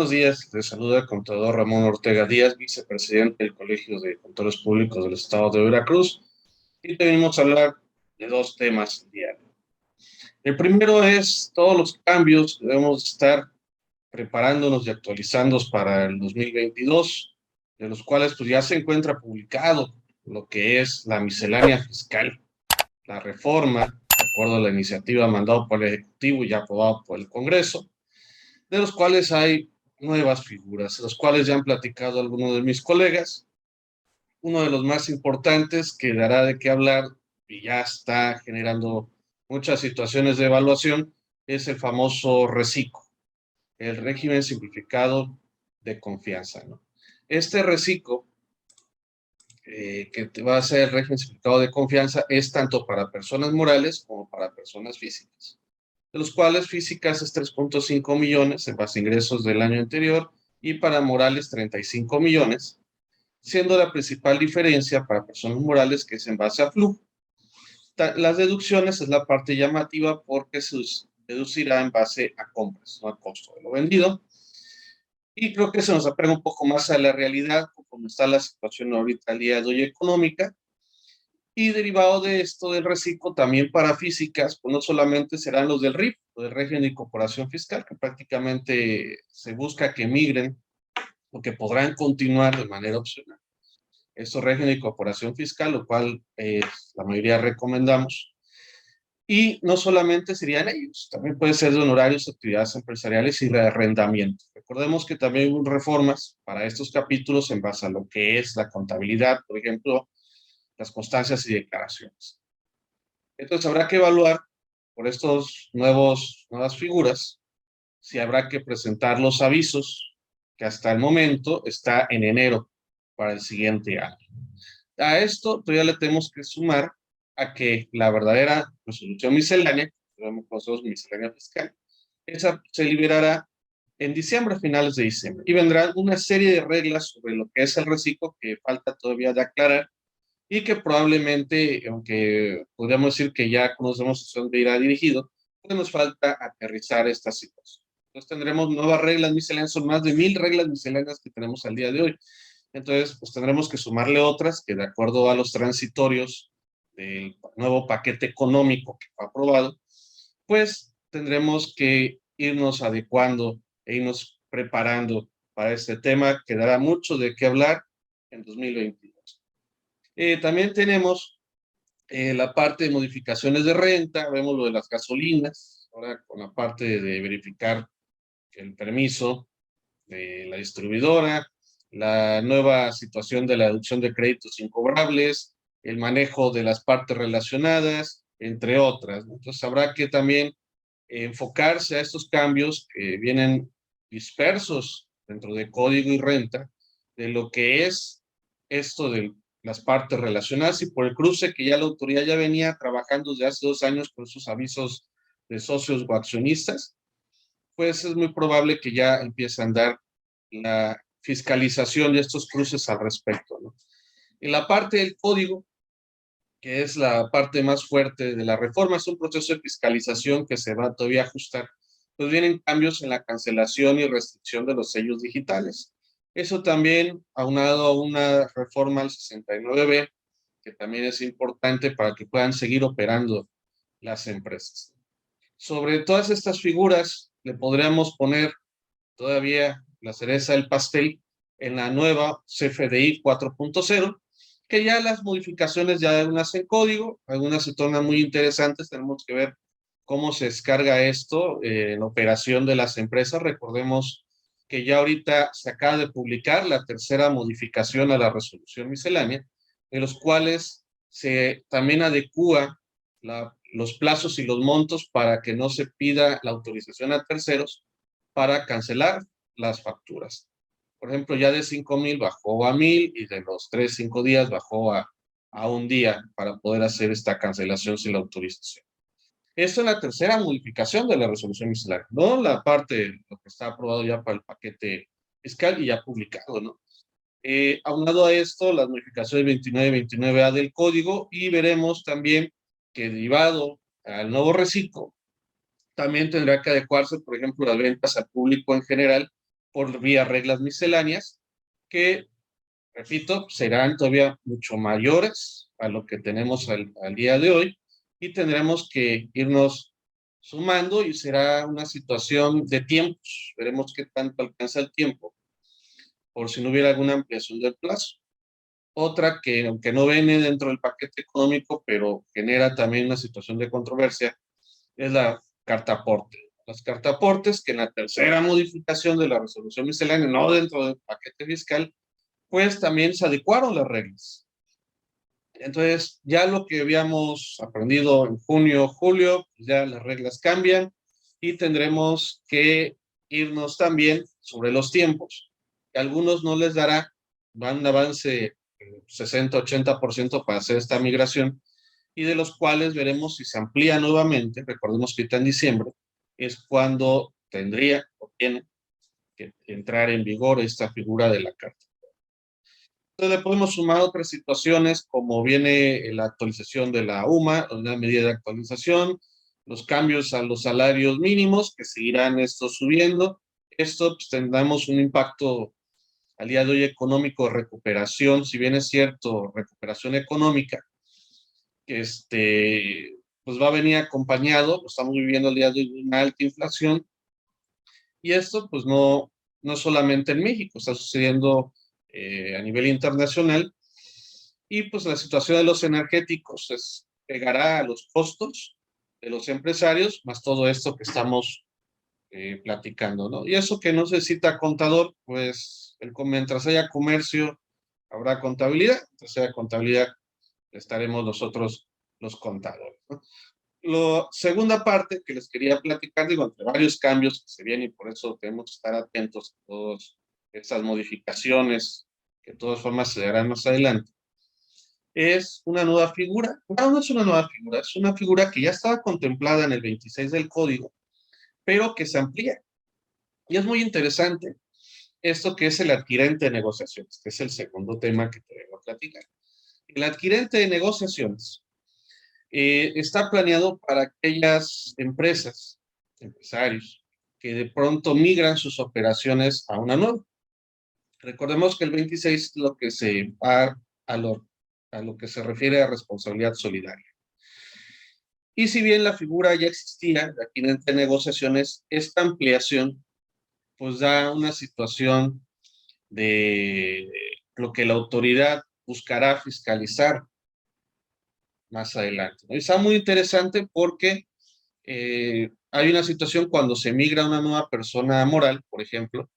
Buenos días, les saluda el contador Ramón Ortega Díaz, vicepresidente del Colegio de Contadores Públicos del Estado de Veracruz, y venimos a hablar de dos temas diarios. El primero es todos los cambios que debemos estar preparándonos y actualizándonos para el 2022, de los cuales pues ya se encuentra publicado lo que es la miscelánea fiscal, la reforma, de acuerdo a la iniciativa mandada por el Ejecutivo y ya aprobado por el Congreso, de los cuales hay nuevas figuras, los cuales ya han platicado algunos de mis colegas. Uno de los más importantes que dará de qué hablar y ya está generando muchas situaciones de evaluación es el famoso RECICO, el régimen simplificado de confianza, ¿no? Este RECICO, que va a ser el régimen simplificado de confianza, es tanto para personas morales como para personas físicas, de los cuales físicas es 3.5 millones en base a ingresos del año anterior y para morales 35 millones, siendo la principal diferencia para personas morales que es en base a flujo. Las deducciones es la parte llamativa porque se deducirá en base a compras, no a costo de lo vendido. Y creo que se nos apega un poco más a la realidad, como está la situación ahorita al día de hoy económica. Y derivado de esto del reciclo, también para físicas, pues no solamente serán los del RIF, o del régimen de incorporación fiscal, que prácticamente se busca que migren o que podrán continuar de manera opcional. Estos régimen de incorporación fiscal, lo cual la mayoría recomendamos. Y no solamente serían ellos, también puede ser de honorarios, actividades empresariales y arrendamiento. Recordemos que también hubo reformas para estos capítulos en base a lo que es la contabilidad, por ejemplo, las constancias y declaraciones. Entonces habrá que evaluar por estos nuevas figuras si habrá que presentar los avisos que hasta el momento está en enero para el siguiente año. A esto todavía le tenemos que sumar a que la verdadera resolución miscelánea, conocemos miscelánea fiscal, esa se liberará en diciembre, a finales de diciembre, y vendrán una serie de reglas sobre lo que es el reciclo que falta todavía de aclarar y que probablemente, aunque podríamos decir que ya conocemos a dónde irá dirigido, pues nos falta aterrizar esta situación. Entonces tendremos nuevas reglas misceláneas, son más de 1000 reglas misceláneas que tenemos al día de hoy. Entonces, pues tendremos que sumarle otras que de acuerdo a los transitorios del nuevo paquete económico que fue aprobado, pues tendremos que irnos adecuando e irnos preparando para este tema que dará mucho de qué hablar en 2022. También tenemos la parte de modificaciones de renta, vemos lo de las gasolinas, ahora con la parte de verificar el permiso de la distribuidora, la nueva situación de la deducción de créditos incobrables, el manejo de las partes relacionadas, entre otras. Entonces habrá que también enfocarse a estos cambios que vienen dispersos dentro de código y renta, de lo que es esto de las partes relacionadas y por el cruce que ya la autoridad ya venía trabajando desde hace 2 años con sus avisos de socios o accionistas, pues es muy probable que ya empiece a andar la fiscalización de estos cruces al respecto, ¿no? En la parte del código, que es la parte más fuerte de la reforma, es un proceso de fiscalización que se va todavía a ajustar, pues vienen cambios en la cancelación y restricción de los sellos digitales. Eso también, aunado a una reforma al 69B, que también es importante para que puedan seguir operando las empresas. Sobre todas estas figuras, le podríamos poner todavía la cereza del pastel en la nueva CFDI 4.0, que ya las modificaciones ya algunas en código, algunas se tornan muy interesantes, tenemos que ver cómo se descarga esto en operación de las empresas. Recordemos que ya ahorita se acaba de publicar la tercera modificación a la resolución miscelánea, de los cuales se también adecúa los plazos y los montos para que no se pida la autorización a terceros para cancelar las facturas. Por ejemplo, ya de 5,000 bajó a 1,000 y de los 3, 5 días bajó a un día para poder hacer esta cancelación sin la autorización. Esta es la tercera modificación de la resolución miscelánea, no la parte, lo que está aprobado ya para el paquete fiscal y ya publicado, ¿no? Aunado a esto, las modificaciones 29 y 29A del código y veremos también que derivado al nuevo reciclo, también tendrá que adecuarse, por ejemplo, las ventas al público en general por vía reglas misceláneas, que, repito, serán todavía mucho mayores a lo que tenemos al día de hoy, y tendremos que irnos sumando y será una situación de tiempos. Veremos qué tanto alcanza el tiempo, por si no hubiera alguna ampliación del plazo. Otra que, aunque no viene dentro del paquete económico, pero genera también una situación de controversia, es la carta aporte. Las cartaportes, que en la tercera modificación de la resolución miscelánea, no dentro del paquete fiscal, pues también se adecuaron las reglas. Entonces, ya lo que habíamos aprendido en junio, julio, pues ya las reglas cambian y tendremos que irnos también sobre los tiempos. A algunos no les dará un avance 60-80% para hacer esta migración, y de los cuales veremos si se amplía nuevamente. Recordemos que ahorita en diciembre es cuando tendría o tiene que entrar en vigor esta figura de la carta. Entonces le podemos sumar otras situaciones, como viene la actualización de la UMA, una medida de actualización, los cambios a los salarios mínimos, que seguirán estos subiendo. Esto pues, tendremos un impacto al día de hoy económico de recuperación, si bien es cierto, recuperación económica, que pues va a venir acompañado, lo estamos viviendo el día de hoy, de una alta inflación, y esto pues no solamente en México, está sucediendo a nivel internacional, y pues la situación de los energéticos pegará a los costos de los empresarios, más todo esto que estamos platicando, ¿no? Y eso que no se cita contador, pues mientras haya comercio, habrá contabilidad, mientras haya contabilidad, estaremos nosotros los contadores, ¿no? La segunda parte que les quería platicar, digo, entre varios cambios que se vienen, y por eso tenemos que estar atentos a todas estas modificaciones que de todas formas se darán más adelante, es una nueva figura. No es una nueva figura, es una figura que ya estaba contemplada en el 26 del código, pero que se amplía. Y es muy interesante esto, que es el adquirente de negociaciones, que es el segundo tema que te voy a platicar. El adquirente de negociaciones está planeado para aquellas empresas, empresarios, que de pronto migran sus operaciones a una nueva. Recordemos que el 26 es lo que se va a lo que se refiere a responsabilidad solidaria. Y si bien la figura ya existía de adquirente de negociaciones, esta ampliación pues da una situación de lo que la autoridad buscará fiscalizar más adelante, ¿no? Y está muy interesante porque hay una situación cuando se migra una nueva persona moral, por ejemplo,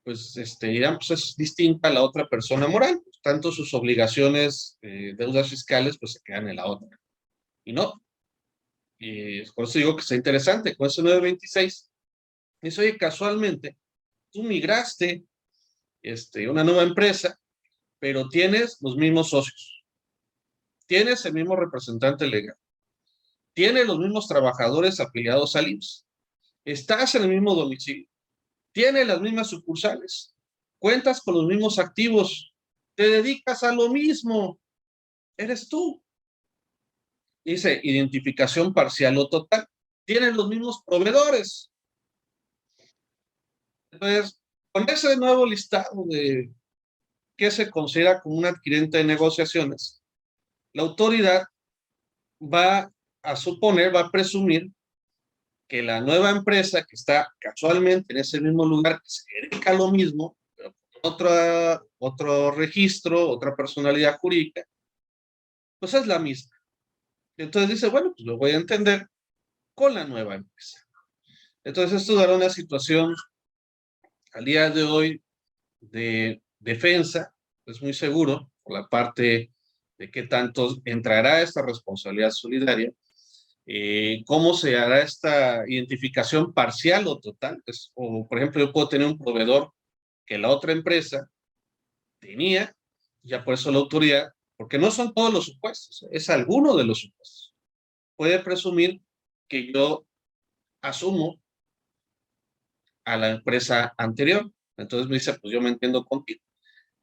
pues dirán, pues es distinta a la otra persona moral, tanto sus obligaciones, deudas fiscales, pues se quedan en la otra. Y no, y por eso digo que está interesante, con ese 926, eso, oye, casualmente, tú migraste una nueva empresa, pero tienes los mismos socios, tienes el mismo representante legal, tienes los mismos trabajadores afiliados al IMSS, estás en el mismo domicilio, tienes las mismas sucursales, cuentas con los mismos activos, te dedicas a lo mismo, eres tú. Dice identificación parcial o total, tienes los mismos proveedores. Entonces, con ese nuevo listado de qué se considera como un adquirente de negociaciones, la autoridad va a suponer, va a presumir que la nueva empresa que está casualmente en ese mismo lugar, que se dedica a lo mismo, pero con otro registro, otra personalidad jurídica, pues es la misma. Entonces dice, bueno, pues lo voy a entender con la nueva empresa. Entonces esto dará una situación al día de hoy de defensa, es muy seguro, por la parte de qué tanto entrará esta responsabilidad solidaria, cómo se hará esta identificación parcial o total. Pues, o, por ejemplo, yo puedo tener un proveedor que la otra empresa tenía, ya por eso la autoridad, porque no son todos los supuestos, es alguno de los supuestos. Puede presumir que yo asumo a la empresa anterior. Entonces me dice, pues yo me entiendo contigo.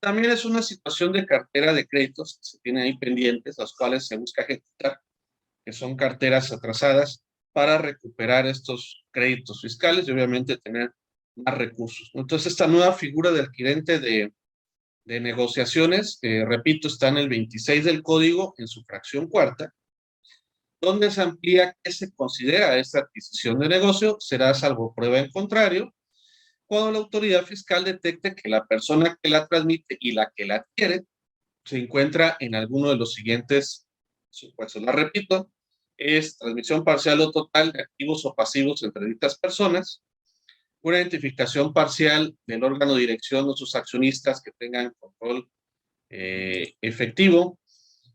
También es una situación de cartera de créditos que se tienen ahí pendientes, las cuales se busca ejecutar, que son carteras atrasadas, para recuperar estos créditos fiscales y obviamente tener más recursos, ¿no? Entonces, esta nueva figura del adquirente de negociaciones, repito, está en el 26 del código, en su fracción cuarta, donde se amplía qué se considera esta adquisición de negocio, será salvo prueba en contrario, cuando la autoridad fiscal detecte que la persona que la transmite y la que la adquiere se encuentra en alguno de los siguientes supuestos. La repito, es transmisión parcial o total de activos o pasivos entre dichas personas, una identificación parcial del órgano de dirección o sus accionistas que tengan control efectivo,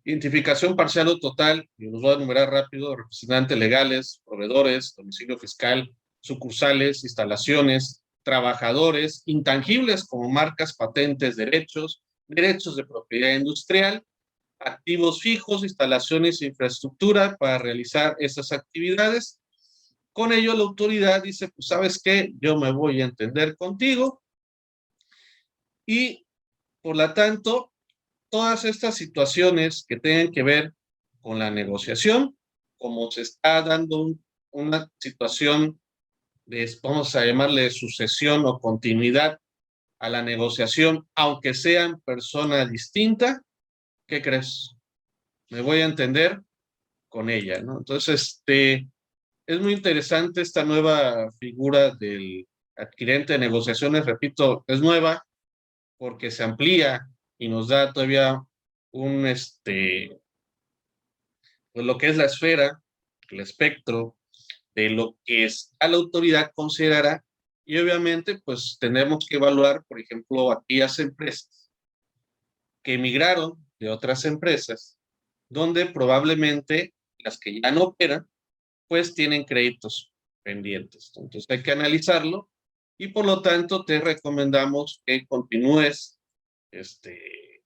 identificación parcial o total, y los voy a enumerar rápido: representantes legales, proveedores, domicilio fiscal, sucursales, instalaciones, trabajadores, intangibles como marcas, patentes, derechos, derechos de propiedad industrial, activos fijos, instalaciones e infraestructura para realizar esas actividades. Con ello, la autoridad dice, pues, ¿sabes qué? Yo me voy a entender contigo y, por lo tanto, todas estas situaciones que tengan que ver con la negociación, como se está dando una situación de, vamos a llamarle sucesión o continuidad a la negociación, aunque sean persona distinta, ¿qué crees? Me voy a entender con ella, ¿no? Entonces, es muy interesante esta nueva figura del adquirente de negociaciones. Repito, es nueva porque se amplía y nos da todavía un, pues lo que es la esfera, el espectro de lo que a la autoridad considerará, y obviamente pues tenemos que evaluar, por ejemplo, aquellas empresas que emigraron de otras empresas, donde probablemente las que ya no operan, pues tienen créditos pendientes. Entonces hay que analizarlo y por lo tanto te recomendamos que continúes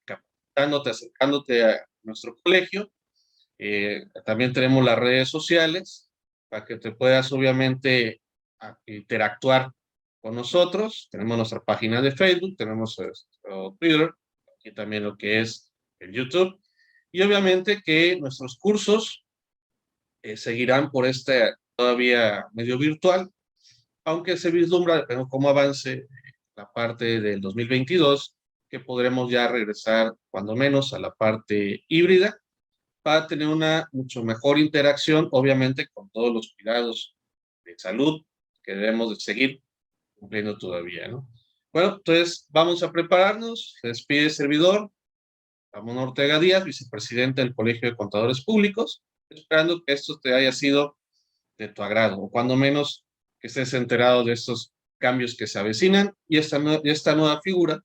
capacitándote, acercándote a nuestro colegio. También tenemos las redes sociales para que te puedas obviamente interactuar con nosotros. Tenemos nuestra página de Facebook, tenemos Twitter, y también lo que es el YouTube. Y obviamente que nuestros cursos seguirán por este todavía medio virtual, aunque se vislumbra, depende cómo avance la parte del 2022, que podremos ya regresar cuando menos a la parte híbrida, para tener una mucho mejor interacción, obviamente con todos los cuidados de salud que debemos de seguir cumpliendo todavía, ¿no? Bueno, entonces vamos a prepararnos. Se despide el servidor, Ramón Ortega Díaz, vicepresidente del Colegio de Contadores Públicos, esperando que esto te haya sido de tu agrado, o cuando menos que estés enterado de estos cambios que se avecinan y esta nueva figura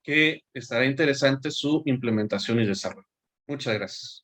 que estará interesante su implementación y desarrollo. Muchas gracias.